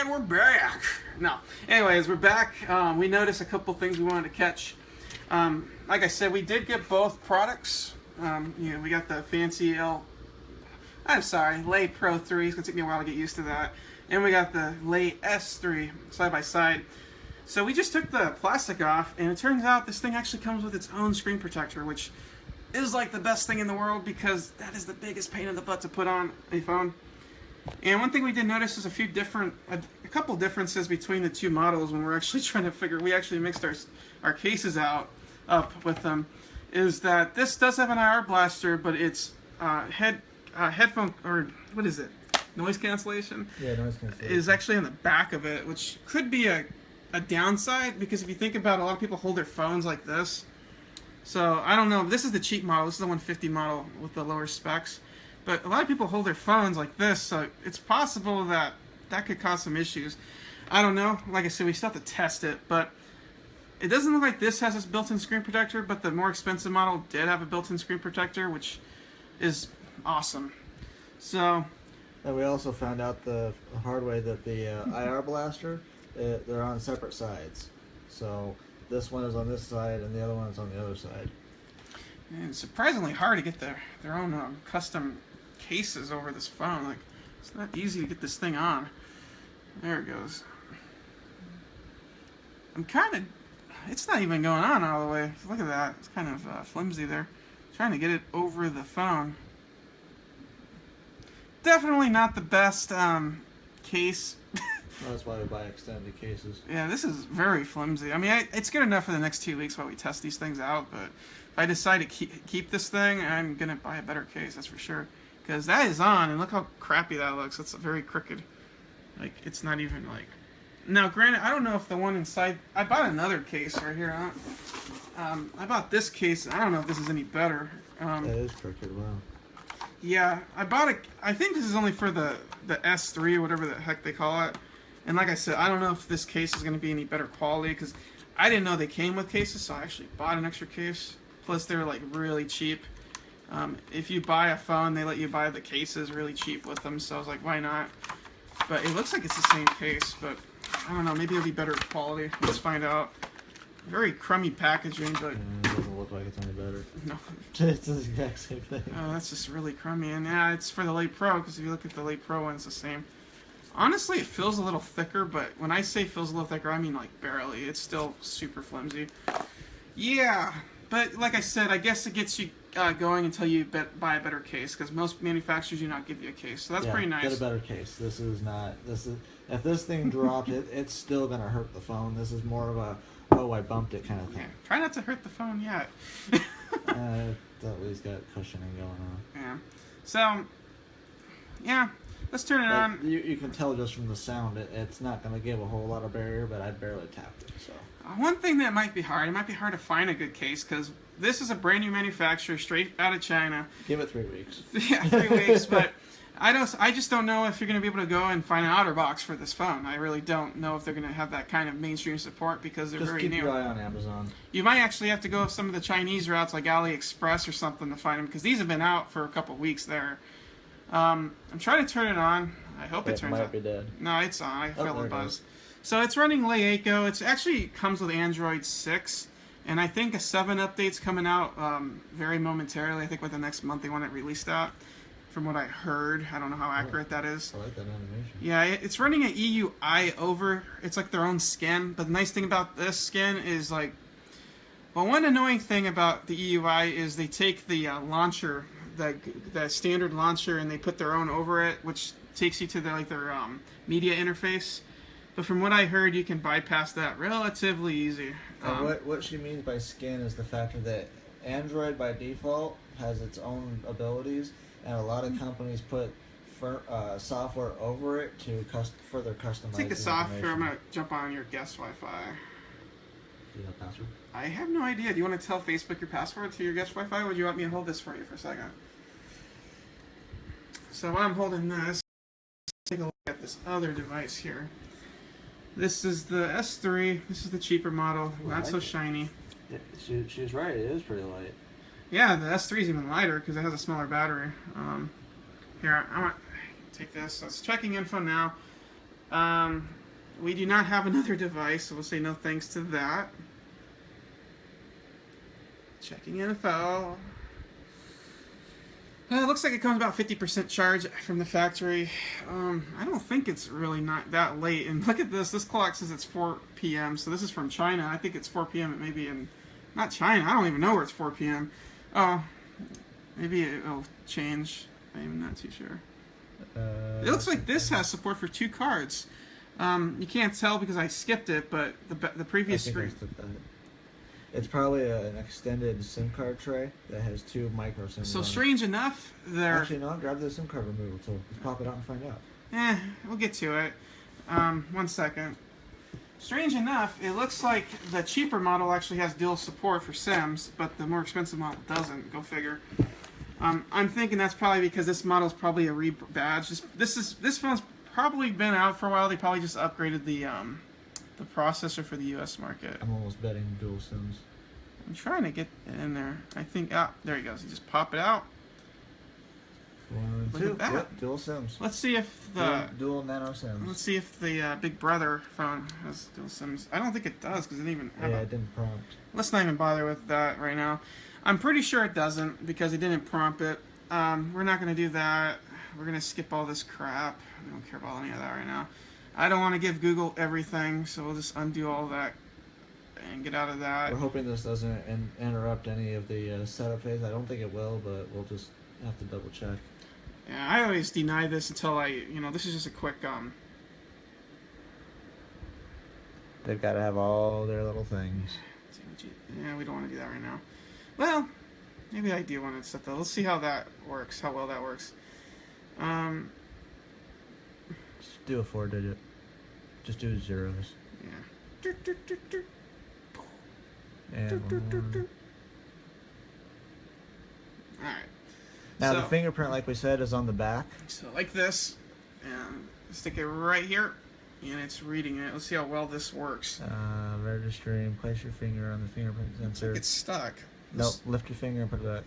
And we're back. No. Anyways, we're back. We noticed a couple things we wanted to catch. Like I said, we did get both products. We got the fancy Lay Pro 3. It's going to take me a while to get used to that. And we got the Lay S3 side by side. So we just took the plastic off, and it turns out this thing actually comes with its own screen protector, which is like the best thing in the world because that is the biggest pain in the butt to put on a phone. And one thing we did notice is a couple differences between the two models when we're actually trying to figure. We actually mixed our cases up with them. Is that this does have an IR blaster, but it's headphone, or what is it? Noise cancellation. Yeah, noise cancellation is actually on the back of it, which could be a downside because if you think about it, a lot of people hold their phones like this. So I don't know. This is the cheap model. This is the 150 model with the lower specs. But a lot of people hold their phones like this, so it's possible that that could cause some issues. I don't know. Like I said, we still have to test it, but it doesn't look like this has this built-in screen protector, but the more expensive model did have a built-in screen protector, which is awesome. So, and we also found out the hard way that the IR blaster, they're on separate sides. So this one is on this side, and the other one is on the other side. And it's surprisingly hard to get their own custom cases over this phone. Like, it's not easy to get this thing on. There it goes. It's not even going on all the way. Look at that. It's kind of flimsy there. Trying to get it over the phone. Definitely not the best case. That's why we buy extended cases. Yeah, this is very flimsy. I mean, it's good enough for the next 2 weeks while we test these things out, but if I decide to keep this thing, I'm going to buy a better case, that's for sure. Because that is on, and look how crappy that looks. It's very crooked. Like, it's not even like... Now, granted, I don't know if the one inside... I bought another case right here. I bought this case. I don't know if this is any better. That is crooked, wow. Yeah, I think this is only for the S3 or whatever the heck they call it. And like I said, I don't know if this case is going to be any better quality because I didn't know they came with cases, so I actually bought an extra case. Plus, they're like really cheap. If you buy a phone, they let you buy the cases really cheap with them, so I was like, why not? But it looks like it's the same case, but I don't know, maybe it'll be better quality. Let's find out. Very crummy packaging, but... It doesn't look like it's any better. No. It's the exact same thing. Oh, that's just really crummy. And yeah, it's for the Lay Pro, because if you look at the Lay Pro one, it's the same. Honestly, it feels a little thicker, but when I say feels a little thicker, I mean like barely. It's still super flimsy. Yeah, but like I said, I guess it gets you going until you buy a better case, because most manufacturers do not give you a case, so that's pretty nice. Get a better case. If this thing dropped, it's still gonna hurt the phone. This is more of a, oh, I bumped it kind of thing. Yeah, try not to hurt the phone yet. At least got cushioning going on. Yeah. So, yeah, let's turn it on. You can tell just from the sound, it's not going to give a whole lot of barrier, but I barely tapped it. So one thing that might be hard, it might be hard to find a good case, because this is a brand new manufacturer, straight out of China. Give it 3 weeks. Yeah, 3 weeks, but I just don't know if you're going to be able to go and find an OtterBox for this phone. I really don't know if they're going to have that kind of mainstream support because they're very new. Just keep your eye on Amazon. You might actually have to go some of the Chinese routes like AliExpress or something to find them because these have been out for a couple weeks there. I'm trying to turn it on. I hope it turns on. It might be dead. No, it's on. I felt a buzz. So it's running Lay Echo. It actually comes with Android 6. And I think a 7 update's coming out very momentarily. I think within the next month they want it released out. From what I heard, I don't know how accurate that is. I like that animation. Yeah, it's running an EUI over. It's like their own skin. But the nice thing about this skin is like, well, one annoying thing about the EUI is they take the launcher, the standard launcher, and they put their own over it, which takes you to their media interface. But from what I heard, you can bypass that relatively easy. What she means by skin is the fact that Android by default has its own abilities. And a lot of companies put software over it to further customize. Take the software. I'm gonna jump on your guest Wi-Fi. Do you have a password? I have no idea. Do you want to tell Facebook your password to your guest Wi-Fi, or would you want me to hold this for you for a second? So while I'm holding this, let's take a look at this other device here. This is the S3. This is the cheaper model, not so shiny. Yeah, she's right. It is pretty light. Yeah, the S3 is even lighter because it has a smaller battery. Here, I want to take this. So it's checking info now. We do not have another device, so we'll say no thanks to that. Checking info. It looks like it comes about 50% charge from the factory. I don't think it's really not that late. And look at this. This clock says it's 4 p.m. So this is from China. I think it's 4 p.m. It may be in... Not China. I don't even know where it's 4 p.m. Oh, maybe it'll change. I'm not too sure. It looks like this has support for 2 cards. You can't tell because I skipped it, but the previous screen... It's probably an extended SIM card tray that has 2 micro SIMs. So strange enough, they're... Actually, no, grab the SIM card removal tool. Just pop it out and find out. We'll get to it. 1 second. Strange enough, it looks like the cheaper model actually has dual support for SIMs, but the more expensive model doesn't. Go figure. I'm thinking that's probably because this model is probably a rebadge. This phone's probably been out for a while. They probably just upgraded the processor for the U.S. market. I'm almost betting dual SIMs. I'm trying to get it in there. I think, there he goes. You just pop it out. 1, Look 2. at that. Yep, dual SIMs. Let's see if the... Dual nano SIMs. Let's see if the Big Brother phone has dual SIMs. I don't think it does because it didn't even have it didn't prompt. Let's not even bother with that right now. I'm pretty sure it doesn't because it didn't prompt it. We're not going to do that. We're going to skip all this crap. We don't care about any of that right now. I don't want to give Google everything, so we'll just undo all that and get out of that. We're hoping this doesn't interrupt any of the setup phase. I don't think it will, but we'll just have to double check. Yeah, I always deny this until this is just a quick, They've got to have all their little things. Yeah, we don't want to do that right now. Well, maybe I do want to set that. Let's see how that works, how well that works. Just do a 4-digit. Just do zeros. Yeah. And Alright. now So, the fingerprint, like we said, is on the back. So like this, and stick it right here, and it's reading it. Let's see how well this works. Registering. Place your finger on the fingerprint sensor. It's stuck. Nope. Lift your finger and put it back.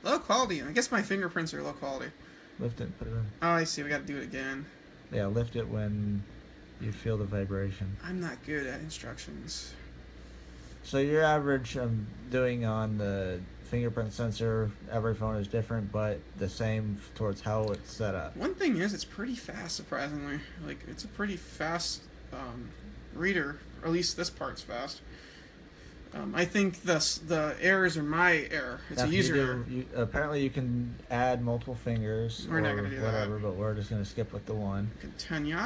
Low quality. I guess my fingerprints are low quality. Lift it and put it in. Oh, I see. We got to do it again. Yeah, lift it when you feel the vibration. I'm not good at instructions. So your average doing on the fingerprint sensor, every phone is different, but the same towards how it's set up. One thing is, it's pretty fast, surprisingly. Like, it's a pretty fast reader. Or at least this part's fast. I think the errors are my error. It's now, a user error. Apparently you can add multiple fingers We're or not gonna do whatever, that. but we're just going to skip with the one. Continue.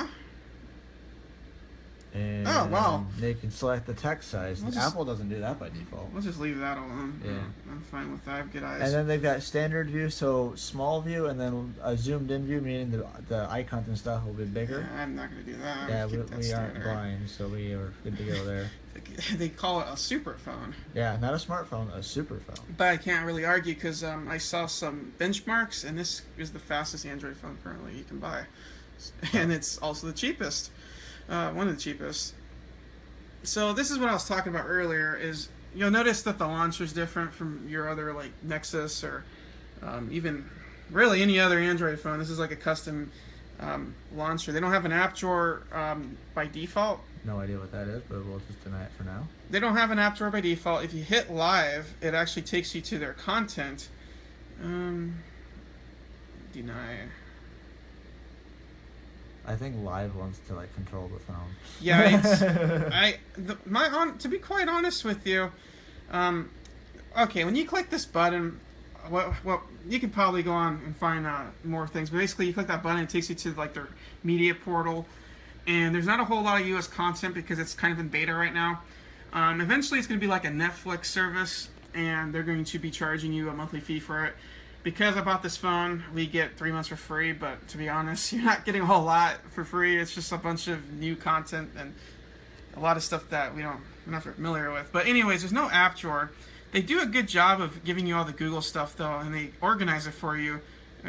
And Oh, wow. they can select the text size. We'll just- Apple doesn't do that by default. We'll just leave that alone. Yeah. I'm fine with that. I have good eyes. And then they've got standard view, so small view, and then a zoomed in view, meaning the icons and stuff will be bigger. Yeah, I'm not going to do that. Yeah, Keep that we aren't standard. blind, so we are good to go there. They call it a super phone. Yeah, not a smartphone, a super phone. But I can't really argue because I saw some benchmarks, and this is the fastest Android phone currently you can buy. And it's also the cheapest. One of the cheapest. So this is what I was talking about earlier, is you'll notice that the launcher is different from your other, like, Nexus or even really any other Android phone. This is like a custom launcher. They don't have an app drawer by default. No idea what that is, but we'll just deny it for now. They don't have an app drawer by default. If you hit live, it actually takes you to their content. Deny. I think Live wants to like control the phone. Yeah, to be quite honest with you, okay, when you click this button, well, you can probably go on and find more things. But basically, you click that button, it takes you to like their media portal, and there's not a whole lot of U.S. content because it's kind of in beta right now. Eventually, it's going to be like a Netflix service, and they're going to be charging you a monthly fee for it. Because I bought this phone, we get 3 months for free, but to be honest, you're not getting a whole lot for free. It's just a bunch of new content and a lot of stuff that we're not familiar with. But anyways, there's no app drawer. They do a good job of giving you all the Google stuff, though, and they organize it for you.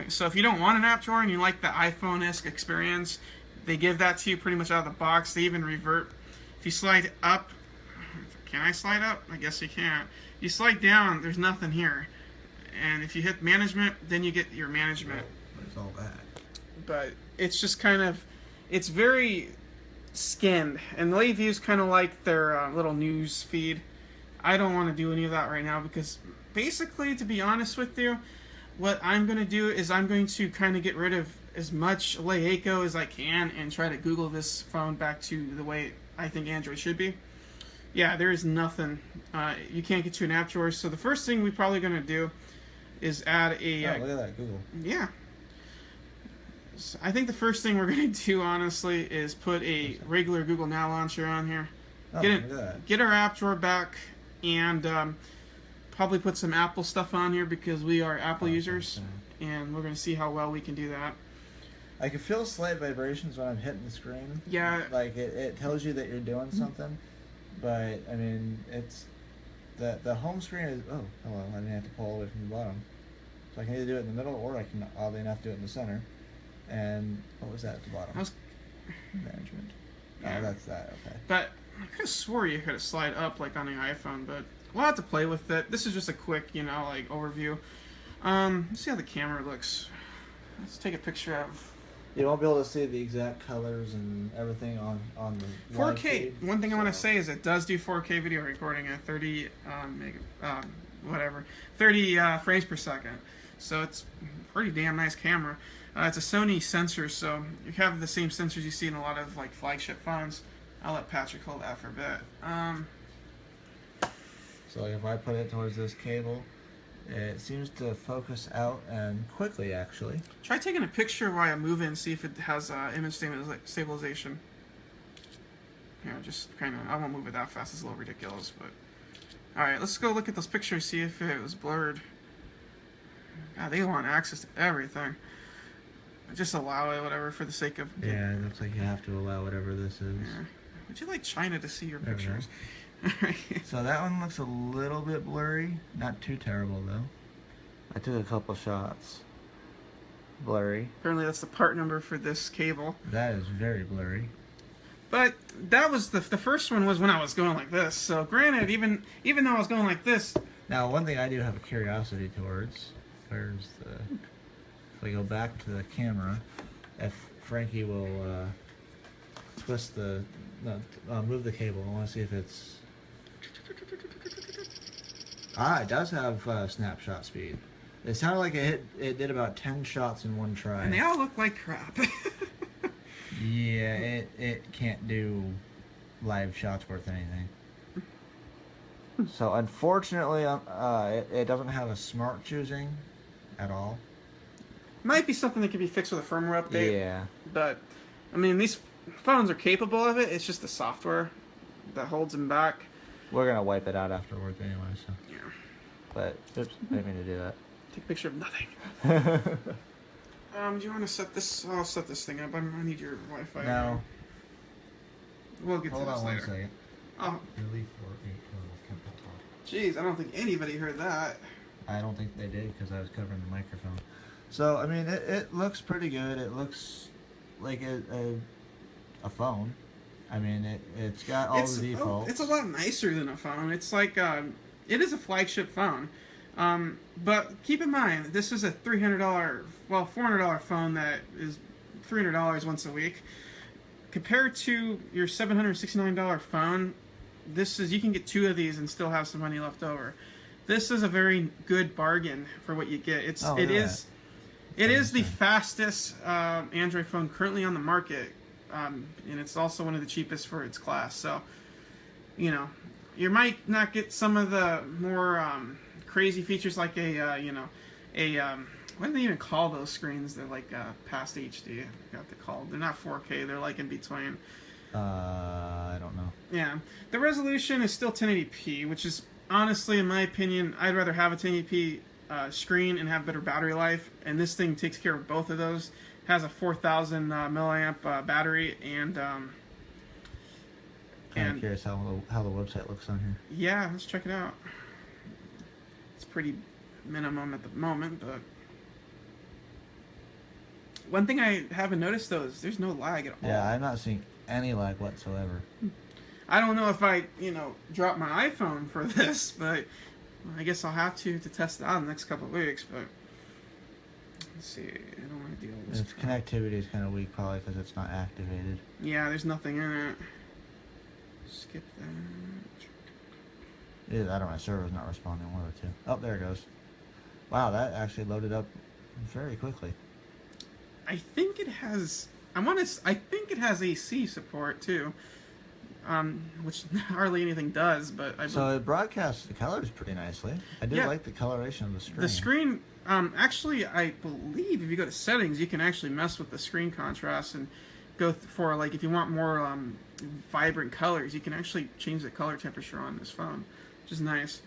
So if you don't want an app drawer and you like the iPhone-esque experience, they give that to you pretty much out of the box. They even revert. If you slide up, can I slide up? I guess you can't. You slide down, there's nothing here. And if you hit management, then you get your management. Where's all that? But it's just kind of, it's very skinned, and the late view is kind of like their little news feed. I don't want to do any of that right now because basically, to be honest with you, what I'm going to do is I'm going to kind of get rid of as much Leiko as I can and try to Google this phone back to the way I think Android should be. Yeah, there is nothing. You can't get to an app drawer. So the first thing we're probably going to do is add a... Oh, look at that, Google. Yeah. So I think the first thing we're going to do, honestly, is put a regular Google Now launcher on here. Oh, Get our app drawer back, and probably put some Apple stuff on here because we are Apple users, and we're going to see how well we can do that. I can feel slight vibrations when I'm hitting the screen. Yeah. Like, it tells you that you're doing something, but, I mean, it's... The home screen is... Oh, hello, I didn't have to pull away from the bottom. So I can either do it in the middle, or I can, oddly enough, do it in the center. And what was that at the bottom? Management. Yeah. Oh, that's that, okay. But I could have swore you could have slide up like on the iPhone, but we'll have to play with it. This is just a quick, like overview. Let's see how the camera looks. Let's take a picture of... You won't be able to see the exact colors and everything on the 4K. live feed, One thing I want to say is it does do 4K video recording at 30 30 frames per second. So it's a pretty damn nice camera. It's a Sony sensor, so you have the same sensors you see in a lot of like flagship phones. I'll let Patrick hold that for a bit. So if I put it towards this cable, it seems to focus out and quickly, actually. Try taking a picture while I move in, see if it has image stabilization. Yeah, just kind of, I won't move it that fast, it's a little ridiculous, but... Alright, let's go look at those pictures, see if it was blurred. God, they want access to everything. Just allow it, whatever, for the sake of... Yeah, it looks like you have to allow whatever this is. Yeah. Would you like China to see your There we go. pictures? So that one looks a little bit blurry. Not too terrible, though. I took a couple shots. Blurry. Apparently that's the part number for this cable. That is very blurry. But that was the first one was when I was going like this. So granted, even though I was going like this... Now, one thing I do have a curiosity towards, where's the... If we go back to the camera, if Frankie will twist the... No, move the cable. I want to see if it's... Ah, it does have snapshot speed. It sounded like it did about 10 shots in one try. And they all look like crap. Yeah, it can't do live shots worth anything. So unfortunately, it doesn't have a smart choosing at all. Might be something that could be fixed with a firmware update. Yeah. But, I mean, these phones are capable of it. It's just the software that holds them back. We're gonna wipe it out afterwards anyway, so. Yeah. But, oops, I didn't mean to do that. Take a picture of nothing. Do you want to set this? I'll set this thing up. I need your Wi-Fi. No. We'll get Hold to this on later. 1 second. Oh, Delete jeez, I don't think anybody heard that. I don't think they did because I was covering the microphone. So, I mean, it looks pretty good. It looks like a phone. I mean, it's got all the defaults. It's a lot nicer than a phone. It's like, it is a flagship phone. But keep in mind, this is a $400 phone that is $300 once a week. Compared to your $769 phone, you can get 2 of these and still have some money left over. This is a very good bargain for what you get. It is the fastest Android phone currently on the market, and it's also one of the cheapest for its class. So, you might not get some of the more crazy features like what do they even call those screens? They're like past HD. I forgot what they're called. They're not 4K. They're like in between. I don't know. Yeah, the resolution is still 1080p, which is honestly, in my opinion, I'd rather have a 1080p screen and have better battery life. And this thing takes care of both of those. It has a 4,000 milliamp battery, and I'm curious how the website looks on here. Yeah, let's check it out. It's pretty minimum at the moment, but one thing I haven't noticed though is there's no lag at all. Yeah, I'm not seeing any lag whatsoever. I don't know if I, drop my iPhone for this, but I guess I'll have to test it out in the next couple of weeks. But Let's see. I don't want to deal with Its this. connectivity is kind of weak, probably because it's not activated. Yeah, there's nothing in it. Skip that. Either that or my server's not responding, one of the two. Oh, there it goes. Wow, that actually loaded up very quickly. I think it has. I think it has AC support too, which hardly anything does. But So it broadcasts the colors pretty nicely. I do Yeah. like the coloration of the screen. the screen. Actually, I believe if you go to settings, you can actually mess with the screen contrast and go for like if you want more vibrant colors, you can actually change the color temperature on this phone, which is nice.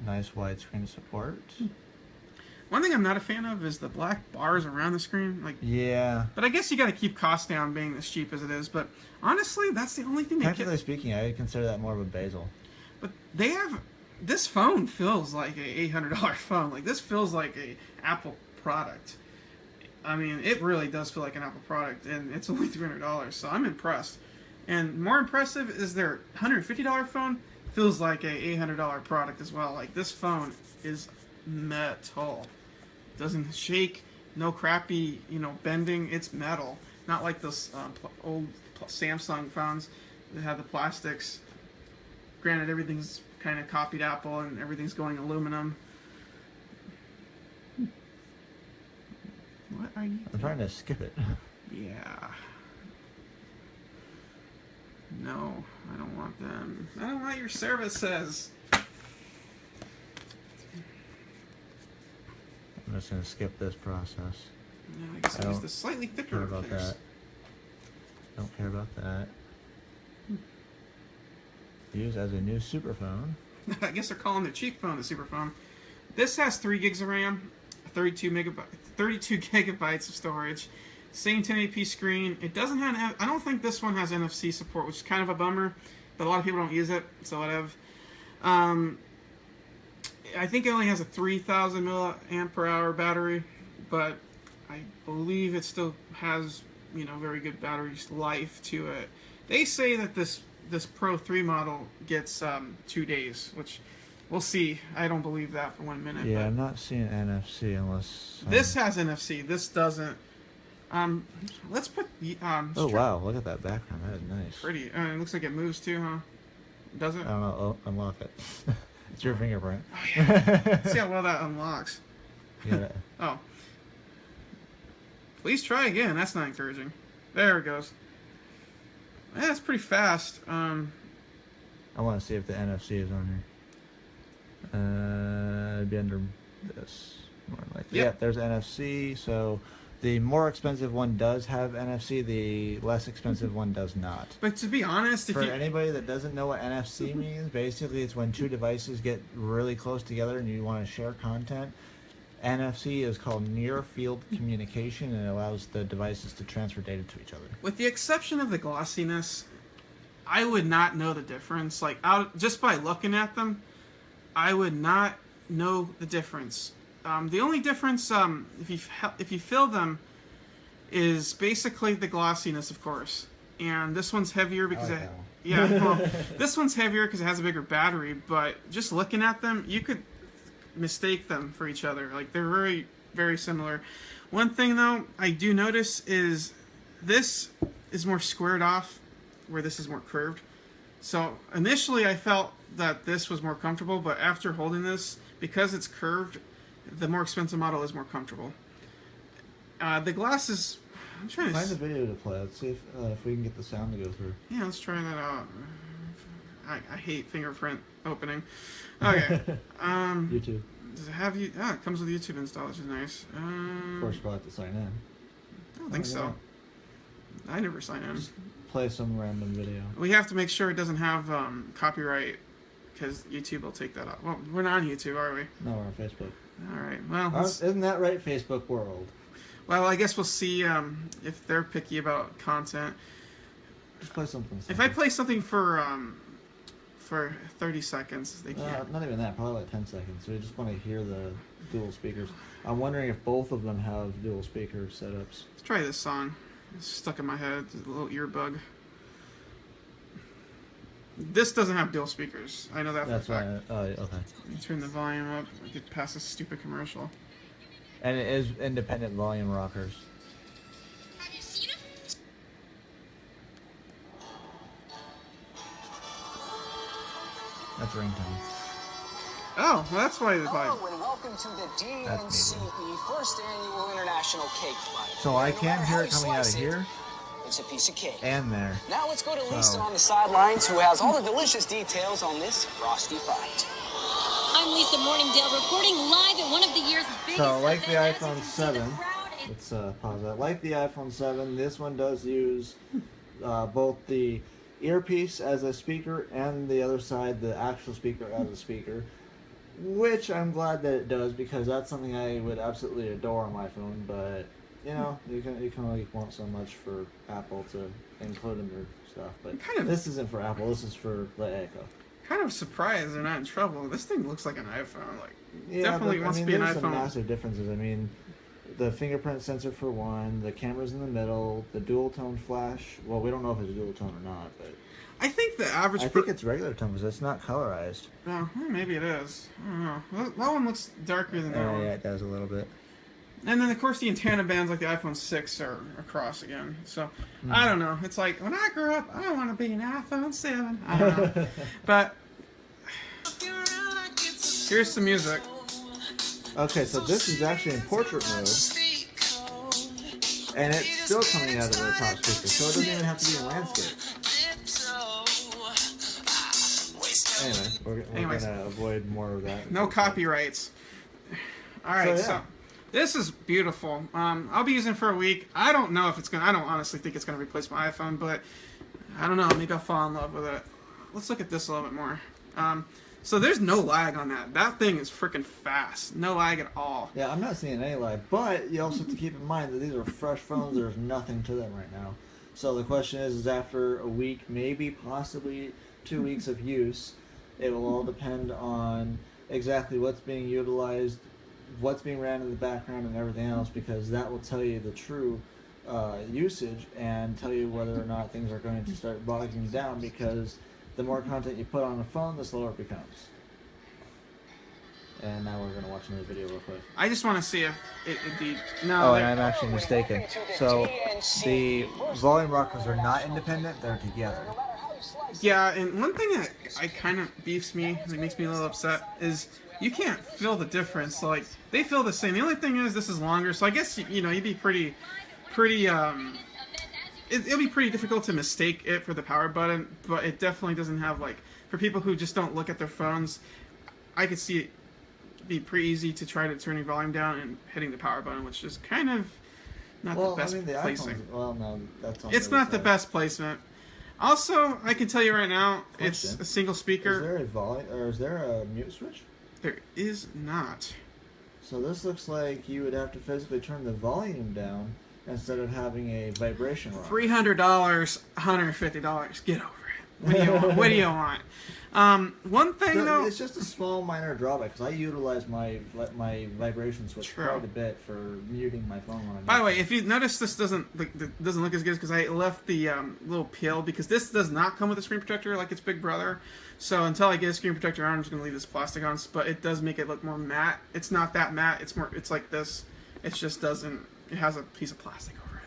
Nice widescreen support. One thing I'm not a fan of is the black bars around the screen. Like, Yeah. but I guess you got to keep costs down, being as cheap as it is. But honestly, that's the only thing they Technically speaking, I would consider that more of a bezel. But they have this phone feels like a $800 phone. Like this feels like a Apple product. I mean, it really does feel like an Apple product, and it's only $300. So I'm impressed. And more impressive is their $150 phone feels like a $800 product as well. Like this phone is metal. Doesn't shake, no crappy, bending. It's metal, not like those old Samsung phones that have the plastics. Granted, everything's kind of copied Apple and everything's going aluminum. What are you? I'm trying to skip it. Yeah. No, I don't want them. I don't want your services. I'm just going to skip this process. No, I guess I I use don't the slightly Care thicker about layers. that. Don't care about that. Use as a new superphone. I guess they're calling their cheap phone the superphone. This has 3 gigs of RAM, 32 gigabytes of storage, same 1080p screen. It doesn't have. I don't think this one has NFC support, which is kind of a bummer. But a lot of people don't use it, so whatever. I think it only has a 3,000 milliamp per hour battery, but I believe it still has very good battery life to it. They say that this Pro 3 model gets 2 days, which we'll see. I don't believe that for 1 minute. Yeah, but I'm not seeing NFC unless... this has NFC. This doesn't. Let's put. Oh, wow. Look at that background. That is nice. Pretty. It looks like it moves too, huh? Does it? I don't know. Oh, unlock it. It's your fingerprint. Oh, yeah. See how well that unlocks. You gotta- Oh. Please try again. That's not encouraging. There it goes. Yeah, that's pretty fast. I want to see if the NFC is on here. It'd be under this. More likely. Yep. Yeah, there's NFC. So the more expensive one does have NFC. The less expensive one does not. But to be honest, if For you anybody that doesn't know what NFC means, basically it's when two devices get really close together and you want to share content. NFC is called near field communication, and it allows the devices to transfer data to each other. with the exception of the glossiness, I would not know the difference. Like just by looking at them, I would not know the difference. The only difference, if you fill them, is basically the glossiness, of course. And this one's heavier because like it. that one. Yeah, well, this one's heavier because it has a bigger battery. But just looking at them, you could mistake them for each other. Like they're very, very similar. One thing though, I do notice is this is more squared off, where this is more curved. So initially, I felt that this was more comfortable, but after holding this, because it's curved, the more expensive model is more comfortable. The glass is. I'm trying to. Find the video to play. Let's see if we can get the sound to go through. Yeah, let's try that out. I hate fingerprint opening. Okay. YouTube. Does it have you? Ah, it comes with YouTube install, which is nice. Of course, we'll have to sign in. I don't think so. I never sign in. Just play some random video. We have to make sure it doesn't have copyright, because YouTube will take that off. Well, we're not on YouTube, are we? No, we're on Facebook. All right. Well, Isn't that right, Facebook world? well, I guess we'll see if they're picky about content. Just play something. If I play something for 30 seconds, they can't. Not even that. Probably like 10 seconds. We just want to hear the dual speakers. I'm wondering if both of them have dual speaker setups. Let's try this song. It's stuck in my head. It's a little ear bug. This doesn't have dual speakers. I know that for a That's fact. why. Oh, okay. Let me turn the volume up. I get past this stupid commercial. And it is independent volume rockers. Have you seen him? That's ringtone. Oh, well, that's why they buy. Hello and welcome to the DNCE First Annual International Cake Flight. So I No can matter hear how it you coming out of slice it, here it's a piece of cake. and there. Now let's go to Lisa So- on the sidelines, who has all the delicious details on this frosty fight. I'm Lisa Morningdale reporting live at one of the year's biggest So, like the events. As you iPhone can see, 7, the crowd is let's pause that. Like the iPhone 7, this one does use both the earpiece as a speaker and the other side, the actual speaker as a speaker. Which I'm glad that it does, because that's something I would absolutely adore on my phone. But you know, you can only want so much for Apple to include in their stuff. But Kind of- this isn't for Apple. This is for the Echo. Kind of surprised they're not in trouble. This thing looks like an iPhone. Like, Yeah, definitely but, wants I mean, to be an there's some iPhone. massive differences. I mean, the fingerprint sensor for one, the camera's in the middle, the dual tone flash. Well, we don't know if it's dual tone or not, but I think the average. I think it's regular tone because it's not colorized. Oh, maybe it is. I don't know. That one looks darker than that one. Yeah, it does a little bit. And then, of course, the antenna bands like the iPhone 6 are across again. So, I don't know. It's like, when I grow up, I want to be an iPhone 7. I don't know. But, here's some music. Okay, so this is actually in portrait mode, and it's still coming out of the top speaker, so it doesn't even have to be in landscape. Anyway, we're Anyways. gonna avoid more of that. No copyrights. Alright, So, so, yeah. this is beautiful. I'll be using it for a week. I don't know if it's going to... I don't honestly think it's going to replace my iPhone, but I don't know. Maybe I'll fall in love with it. Let's look at this a little bit more. So there's no lag on that. That thing is freaking fast. No lag at all. Yeah, I'm not seeing any lag, but you also have to keep in mind that these are fresh phones. There's nothing to them right now. So the question is after a week, maybe possibly 2 weeks of use, it will all depend on exactly what's being utilized, what's being ran in the background, and everything else, because that will tell you the true usage and tell you whether or not things are going to start bogging down, because the more content you put on the phone, the slower it becomes. And now we're going to watch another video real quick. I just want to see if it indeed... No, Oh, they're- and I'm actually mistaken. So the volume rockers are not independent; they're together. Yeah, and one thing that I kind of beefs me, that makes me a little upset, is you can't feel the difference. Like, they feel the same. The only thing is this is longer, so I guess, you know, you'd be pretty, it'll be pretty difficult to mistake it for the power button, but it definitely doesn't have, like, for people who just don't look at their phones, I could see it be pretty easy to try to turn your volume down and hitting the power button, which is kind of not Well, the best I mean, the placing. iPhones. Well, no, that's on It's the other not the side. best placement. Also, I can tell you right now, it's Question. a single Is speaker. there a volume, or is there a mute switch? There is not. So this looks like you would have to physically turn the volume down instead of having a vibration rocker. $300, $150. Get over it. What do you want? What do you want? One thing So though. it's just a small minor drawback because I utilize my vibration switch True. quite a bit for muting my phone when I'm By the way, using if you notice, this doesn't look as good because I left the little peel, because this does not come with a screen protector like its big brother. So until I get a screen protector on, I'm just gonna leave this plastic on. But it does make it look more matte. It's not that matte. It's more. It's like this. It just doesn't. It has a piece of plastic over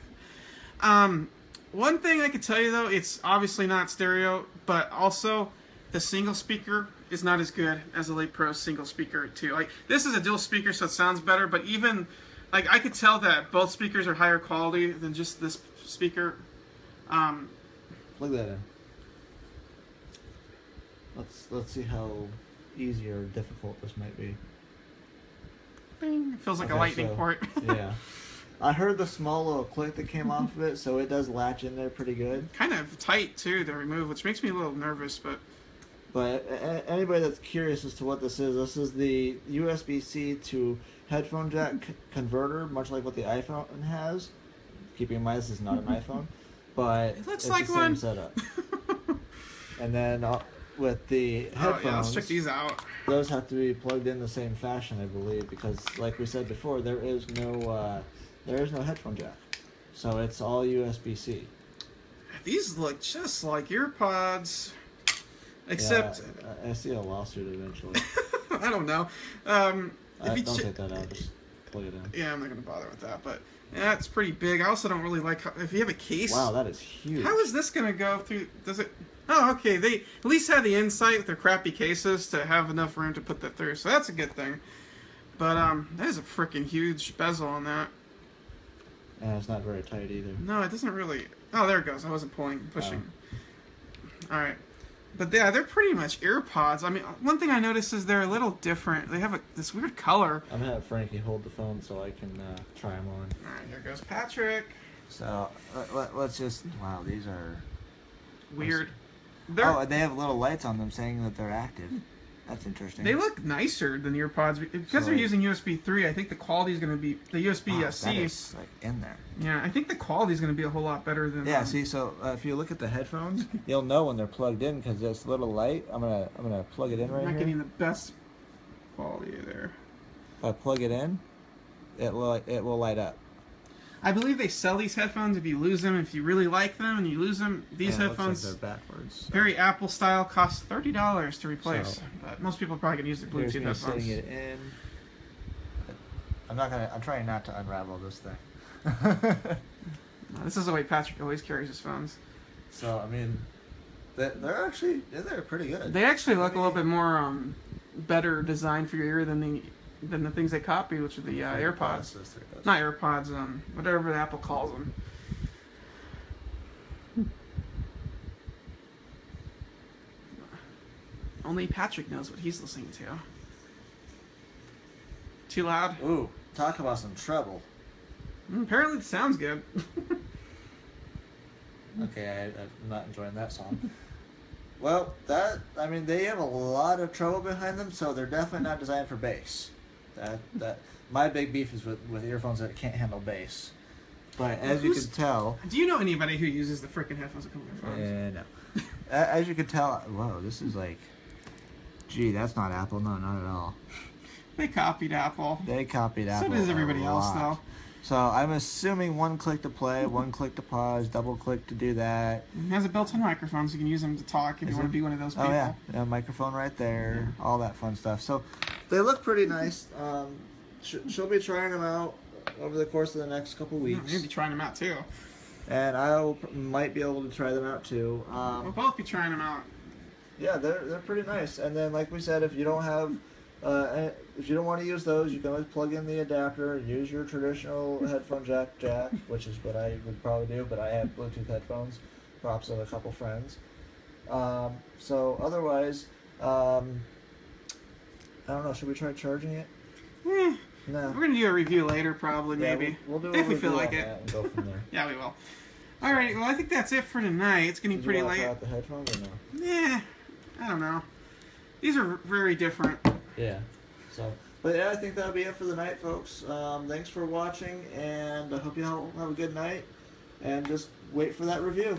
it. One thing I could tell you though, it's obviously not stereo, but also the single speaker is not as good as the Late Pro single speaker too. Like, this is a dual speaker, so it sounds better, but even like I could tell that both speakers are higher quality than just this speaker. Plug that in. Let's see how easy or difficult this might be. Bing, it feels like a Okay, lightning so- port. Yeah. I heard the small little click that came off of it, so it does latch in there pretty good. Kind of tight too to remove, which makes me a little nervous, but But anybody that's curious as to what this is the USB-C to headphone jack converter, much like what the iPhone has. Keeping in mind this is not an iPhone, but It looks it's like the same one. setup. And then with the oh yeah, let's headphones, check these out. those have to be plugged in the same fashion, I believe, because like we said before, there is no headphone jack, so it's all USB-C. These look just like earpods, except Yeah, I see a lawsuit eventually. I don't know. If you Don't che- take that out. Just plug it in. Yeah, I'm not gonna bother with that, but yeah, it's pretty big. I also don't really like if you have a case. Wow, that is huge. How is this gonna go through? Does it? Oh, okay. They at least had the insight with their crappy cases to have enough room to put that through, so that's a good thing. But that is a freaking huge bezel on that. And it's not very tight either. No, it doesn't really. Oh, there it goes. I wasn't pushing. All right. But yeah, they're pretty much AirPods. I mean, one thing I noticed is they're a little different. They have this weird color. I'm gonna have Frankie hold the phone so I can try them on. All right, here goes Patrick. So let's just. Wow, these are Weird. Oh, they have little lights on them saying that they're active. That's interesting. They look nicer than the AirPods because they're using USB 3. I think the quality is going to be the USB-C. That is like in there. Yeah, I think the quality is going to be a whole lot better than. Yeah. See, so if you look at the headphones, you'll know when they're plugged in because this little light. I'm gonna plug it in right I'm not here. getting the best quality there. If I plug it in, it will light up. I believe they sell these headphones if you lose them. If you really like them and you lose them, these Yeah, headphones, it looks like they're backwards. very Apple style, cost $30 to replace. So- But most people are probably gonna use the Here's Bluetooth me headphones. setting it in. I'm trying not to unravel this thing. This is the way Patrick always carries his phones. So I mean, they're pretty good. They actually look a little bit more better designed for your ear than the things they copied, which are the AirPods. Not AirPods, whatever Apple calls them. Only Patrick knows what he's listening to. Too loud? Ooh, talk about some trouble. Apparently it sounds good. Okay, I'm not enjoying that song. Well, they have a lot of trouble behind them, so they're definitely not designed for bass. That my big beef is with earphones that can't handle bass. But as you can tell, Do you know anybody who uses the freaking headphones that come with their phones? no. As you can tell, whoa, this is like, gee, that's not Apple. No, not at all. They copied Apple. They copied Apple. So does everybody a else, lot. though. So I'm assuming one click to play, one click to pause, double click to do that. It has a built-in microphone, so you can use them to talk if you want to be one of those people. Oh yeah, microphone right there, all that fun stuff. So they look pretty nice. She'll be trying them out over the course of the next couple weeks, Maybe trying them out too. and I might be able to try them out too. We'll both be trying them out. Yeah, they're pretty nice. And then, like we said, if you don't have, if you don't want to use those, you can always plug in the adapter and use your traditional headphone jack, which is what I would probably do. But I have Bluetooth headphones, props of a couple friends. So otherwise, I don't know. Should we try charging it? Eh, No. we're gonna do a review later, probably, Yeah, maybe. we'll do a if we review feel like on it. that and go from there. Yeah, we will. All right. Well, I think that's it for tonight. It's getting Did pretty you want to late. try out the headphones or no? Yeah, I don't know. These are very different. Yeah. So, but yeah, I think that'll be it for the night, folks. Thanks for watching, and I hope you all have a good night. And just wait for that review.